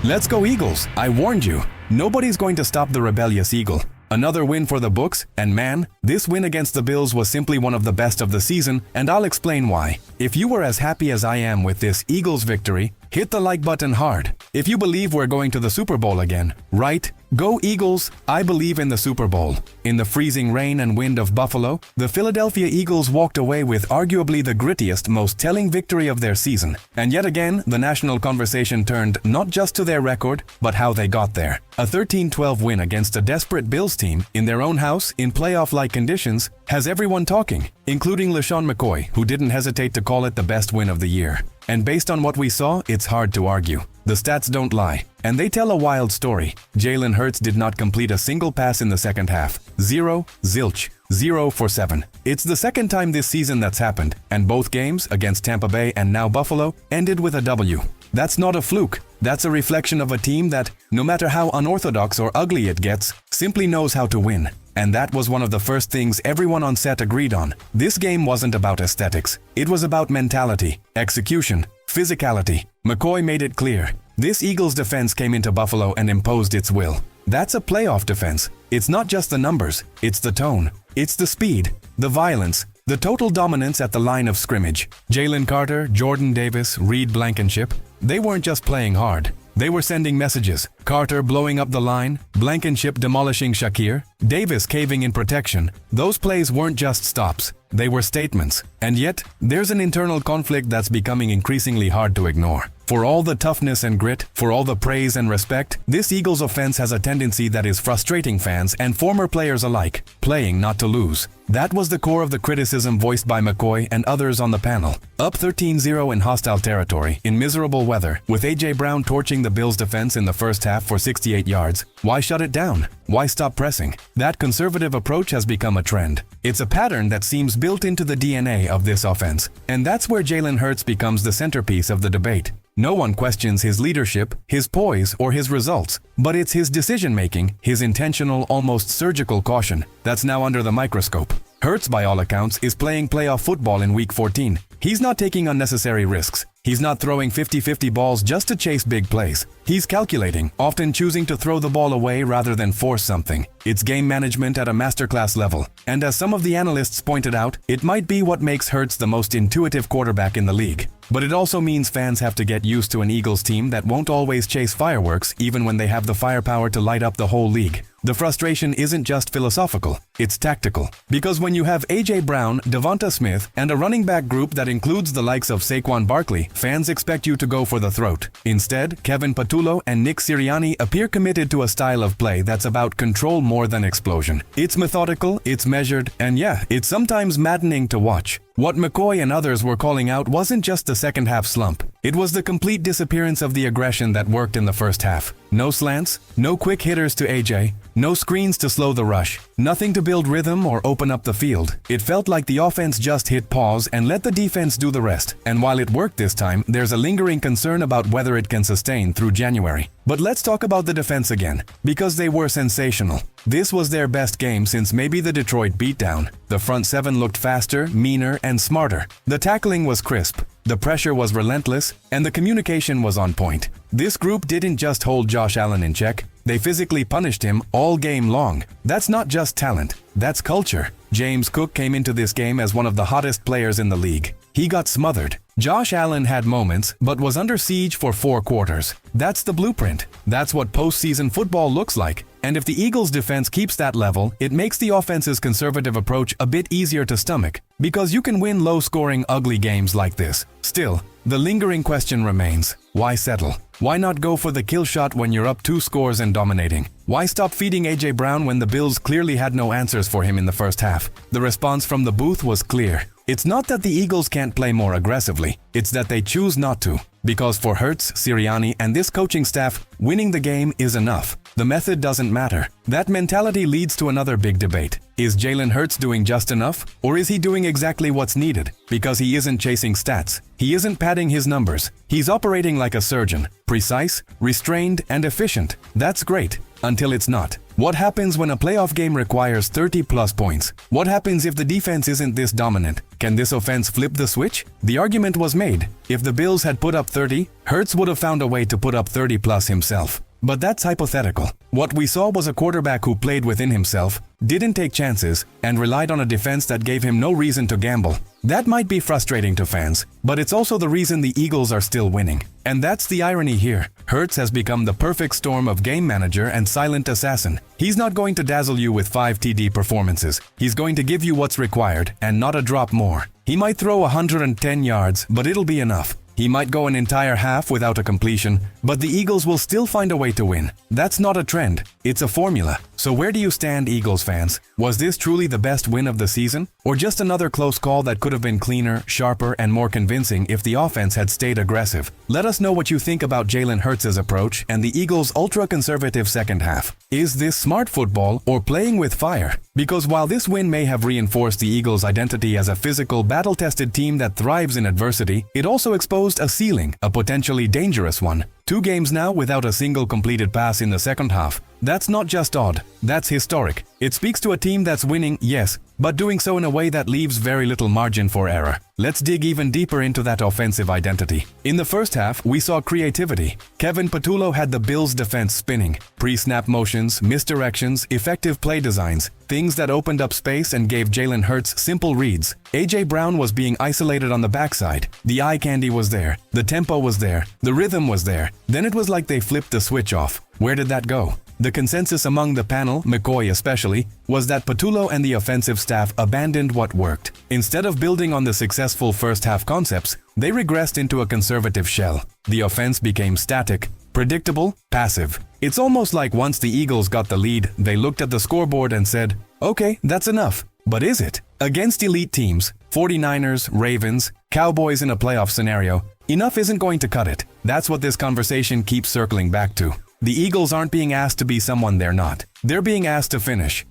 Let's go Eagles, I warned you. Nobody's going to stop the rebellious Eagle. Another win for the books, and man, this win against the Bills was simply one of the best of the season, and I'll explain why. If you were as happy as I am with this Eagles victory, hit the like button hard. If you believe we're going to the Super Bowl again, right? Go Eagles, I believe in the Super Bowl. In the freezing rain and wind of Buffalo, the Philadelphia Eagles walked away with arguably the grittiest, most telling victory of their season. And yet again, the national conversation turned not just to their record, but how they got there. A 13-12 win against a desperate Bills team, in their own house, in playoff-like conditions, has everyone talking, including LeSean McCoy, who didn't hesitate to call it the best win of the year. And based on what we saw, it's hard to argue. The stats don't lie, and they tell a wild story. Jalen Hurts did not complete a single pass in the second half. Zilch. 0 for 7. It's the second time this season that's happened, and both games, against Tampa Bay and now Buffalo, ended with a W. That's not a fluke. That's a reflection of a team that, no matter how unorthodox or ugly it gets, simply knows how to win. And that was one of the first things everyone on set agreed on. This game wasn't about aesthetics. It was about mentality, execution, physicality. McCoy made it clear. This Eagles defense came into Buffalo and imposed its will. That's a playoff defense. It's not just the numbers, it's the tone. It's the speed, the violence, the total dominance at the line of scrimmage. Jalen Carter, Jordan Davis, Reed Blankenship, they weren't just playing hard. They were sending messages. Carter blowing up the line, Blankenship demolishing Shakir, Davis caving in protection. Those plays weren't just stops. They were statements. And yet, there's an internal conflict that's becoming increasingly hard to ignore. For all the toughness and grit, for all the praise and respect, this Eagles offense has a tendency that is frustrating fans and former players alike, playing not to lose. That was the core of the criticism voiced by McCoy and others on the panel. Up 13-0 in hostile territory, in miserable weather, with A.J. Brown torching the Bills' defense in the first half for 68 yards. Why shut it down? Why stop pressing? That conservative approach has become a trend. It's a pattern that seems built into the DNA of this offense, and that's where Jalen Hurts becomes the centerpiece of the debate. No one questions his leadership, his poise, or his results, but it's his decision-making, his intentional, almost surgical caution, that's now under the microscope. Hurts, by all accounts, is playing playoff football in Week 14. He's not taking unnecessary risks. He's not throwing 50-50 balls just to chase big plays. He's calculating, often choosing to throw the ball away rather than force something. It's game management at a masterclass level. And as some of the analysts pointed out, it might be what makes Hurts the most intuitive quarterback in the league. But it also means fans have to get used to an Eagles team that won't always chase fireworks even when they have the firepower to light up the whole league. The frustration isn't just philosophical, it's tactical. Because when you have A.J. Brown, Devonta Smith, and a running back group that includes the likes of Saquon Barkley, fans expect you to go for the throat. Instead, Kevin Patullo and Nick Sirianni appear committed to a style of play that's about control more than explosion. It's methodical, it's measured, and yeah, it's sometimes maddening to watch. What McCoy and others were calling out wasn't just the second half slump. It was the complete disappearance of the aggression that worked in the first half. No slants, no quick hitters to AJ, no screens to slow the rush, nothing to build rhythm or open up the field. It felt like the offense just hit pause and let the defense do the rest. And while it worked this time, there's a lingering concern about whether it can sustain through January. But let's talk about the defense again, because they were sensational. This was their best game since maybe the Detroit beatdown. The front seven looked faster, meaner, and smarter. The tackling was crisp. The pressure was relentless, and the communication was on point. This group didn't just hold Josh Allen in check, they physically punished him all game long. That's not just talent, that's culture. James Cook came into this game as one of the hottest players in the league. He got smothered. Josh Allen had moments, but was under siege for 4 quarters. That's the blueprint. That's what postseason football looks like. And if the Eagles' defense keeps that level, it makes the offense's conservative approach a bit easier to stomach. Because you can win low-scoring, ugly games like this. Still, the lingering question remains, why settle? Why not go for the kill shot when you're up 2 scores and dominating? Why stop feeding A.J. Brown when the Bills clearly had no answers for him in the first half? The response from the booth was clear. It's not that the Eagles can't play more aggressively, it's that they choose not to. Because for Hurts, Sirianni, and this coaching staff, winning the game is enough. The method doesn't matter. That mentality leads to another big debate. Is Jalen Hurts doing just enough? Or is he doing exactly what's needed? Because he isn't chasing stats. He isn't padding his numbers. He's operating like a surgeon. Precise, restrained, and efficient. That's great. Until it's not. What happens when a playoff game requires 30-plus points? What happens if the defense isn't this dominant? Can this offense flip the switch? The argument was made. If the Bills had put up 30, Hurts would have found a way to put up 30 plus himself. But that's hypothetical. What we saw was a quarterback who played within himself, didn't take chances, and relied on a defense that gave him no reason to gamble. That might be frustrating to fans, but it's also the reason the Eagles are still winning. And that's the irony here. Hurts has become the perfect storm of game manager and silent assassin. He's not going to dazzle you with 5 TD performances. He's going to give you what's required and not a drop more. He might throw 110 yards, but it'll be enough. He might go an entire half without a completion, but the Eagles will still find a way to win. That's not a trend, it's a formula. So where do you stand, Eagles fans? Was this truly the best win of the season? Or just another close call that could have been cleaner, sharper, and more convincing if the offense had stayed aggressive? Let us know what you think about Jalen Hurts' approach and the Eagles' ultra-conservative second half. Is this smart football or playing with fire? Because while this win may have reinforced the Eagles' identity as a physical, battle-tested team that thrives in adversity, it also exposed a ceiling, a potentially dangerous one. 2 games now without a single completed pass in the second half. That's not just odd, that's historic. It speaks to a team that's winning, yes, but doing so in a way that leaves very little margin for error. Let's dig even deeper into that offensive identity. In the first half, we saw creativity. Kevin Patullo had the Bills' defense spinning. Pre-snap motions, misdirections, effective play designs, things that opened up space and gave Jalen Hurts simple reads. A.J. Brown was being isolated on the backside. The eye candy was there, the tempo was there, the rhythm was there. Then it was like they flipped the switch off. Where did that go? The consensus among the panel, McCoy especially, was that Patullo and the offensive staff abandoned what worked. Instead of building on the successful first-half concepts, they regressed into a conservative shell. The offense became static, predictable, passive. It's almost like once the Eagles got the lead, they looked at the scoreboard and said, "Okay, that's enough." But is it? Against elite teams, 49ers, Ravens, Cowboys in a playoff scenario, enough isn't going to cut it. That's what this conversation keeps circling back to. The Eagles aren't being asked to be someone they're not. They're being asked to finish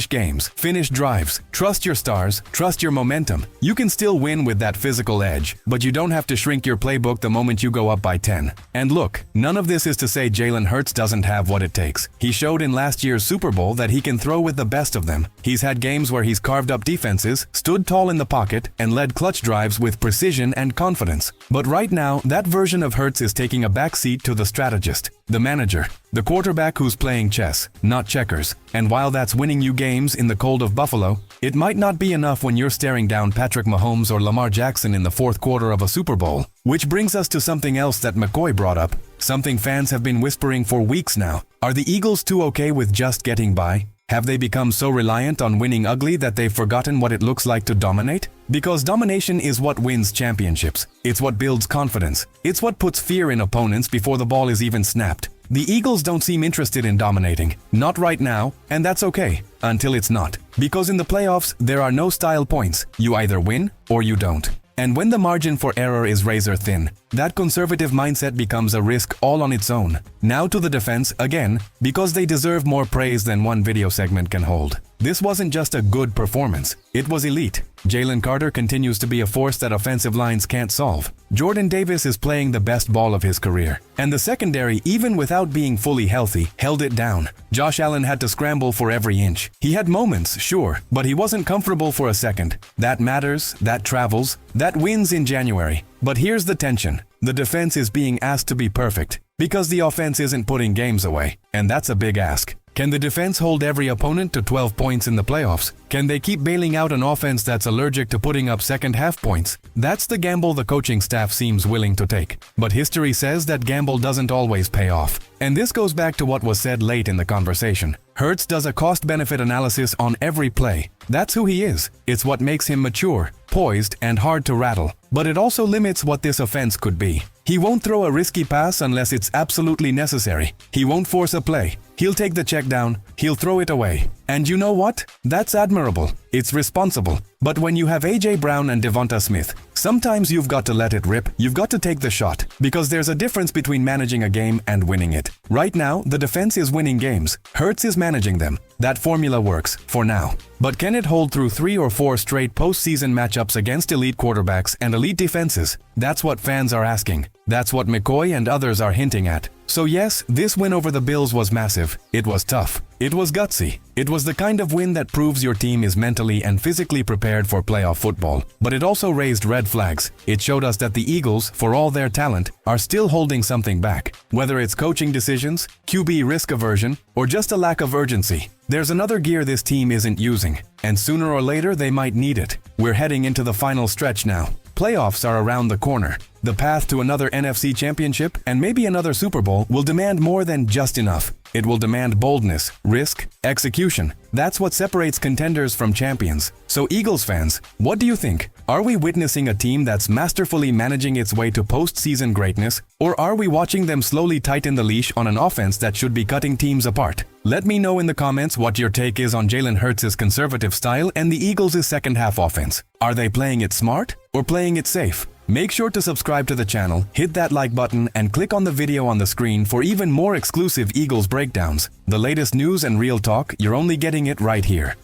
games, finish drives, trust your stars, trust your momentum. You can still win with that physical edge, but you don't have to shrink your playbook the moment you go up by 10. And look, none of this is to say Jalen Hurts doesn't have what it takes. He showed in last year's Super Bowl that he can throw with the best of them. He's had games where he's carved up defenses, stood tall in the pocket, and led clutch drives with precision and confidence. But right now, that version of Hurts is taking a backseat to the strategist, the manager, the quarterback who's playing chess, not checkers. And while that's winning you games in the cold of Buffalo, it might not be enough when you're staring down Patrick Mahomes or Lamar Jackson in the fourth quarter of a Super Bowl. Which brings us to something else that McCoy brought up, something fans have been whispering for weeks now. Are the Eagles too okay with just getting by? Have they become so reliant on winning ugly that they've forgotten what it looks like to dominate? Because domination is what wins championships. It's what builds confidence. It's what puts fear in opponents before the ball is even snapped. The Eagles don't seem interested in dominating. Not right now, and that's okay, until it's not. Because in the playoffs, there are no style points. You either win or you don't. And when the margin for error is razor thin, that conservative mindset becomes a risk all on its own. Now to the defense again, because they deserve more praise than one video segment can hold. This wasn't just a good performance, it was elite. Jalen Carter continues to be a force that offensive lines can't solve. Jordan Davis is playing the best ball of his career. And the secondary, even without being fully healthy, held it down. Josh Allen had to scramble for every inch. He had moments, sure, but he wasn't comfortable for a second. That matters, that travels, that wins in January. But here's the tension. The defense is being asked to be perfect, because the offense isn't putting games away. And that's a big ask. Can the defense hold every opponent to 12 points in the playoffs? Can they keep bailing out an offense that's allergic to putting up second-half points? That's the gamble the coaching staff seems willing to take. But history says that gamble doesn't always pay off. And this goes back to what was said late in the conversation. Hurts does a cost-benefit analysis on every play. That's who he is. It's what makes him mature, poised, and hard to rattle. But it also limits what this offense could be. He won't throw a risky pass unless it's absolutely necessary. He won't force a play. He'll take the check down, he'll throw it away. And you know what? That's admirable. It's responsible. But when you have A.J. Brown and Devonta Smith, sometimes you've got to let it rip. You've got to take the shot. Because there's a difference between managing a game and winning it. Right now, the defense is winning games. Hurts is managing them. That formula works, for now. But can it hold through 3 or 4 straight postseason matchups against elite quarterbacks and elite defenses? That's what fans are asking. That's what McCoy and others are hinting at. So yes, this win over the Bills was massive. It was tough. It was gutsy. It was the kind of win that proves your team is mentally and physically prepared for playoff football. But it also raised red flags. It showed us that the Eagles, for all their talent, are still holding something back. Whether it's coaching decisions, QB risk aversion, or just a lack of urgency. There's another gear this team isn't using, and sooner or later they might need it. We're heading into the final stretch now. Playoffs are around the corner. The path to another NFC championship and maybe another Super Bowl will demand more than just enough. It will demand boldness, risk, execution. That's what separates contenders from champions. So Eagles fans, what do you think? Are we witnessing a team that's masterfully managing its way to postseason greatness, or are we watching them slowly tighten the leash on an offense that should be cutting teams apart? Let me know in the comments what your take is on Jalen Hurts' conservative style and the Eagles' second-half offense. Are they playing it smart or playing it safe? Make sure to subscribe to the channel, hit that like button, and click on the video on the screen for even more exclusive Eagles breakdowns. The latest news and real talk, you're only getting it right here.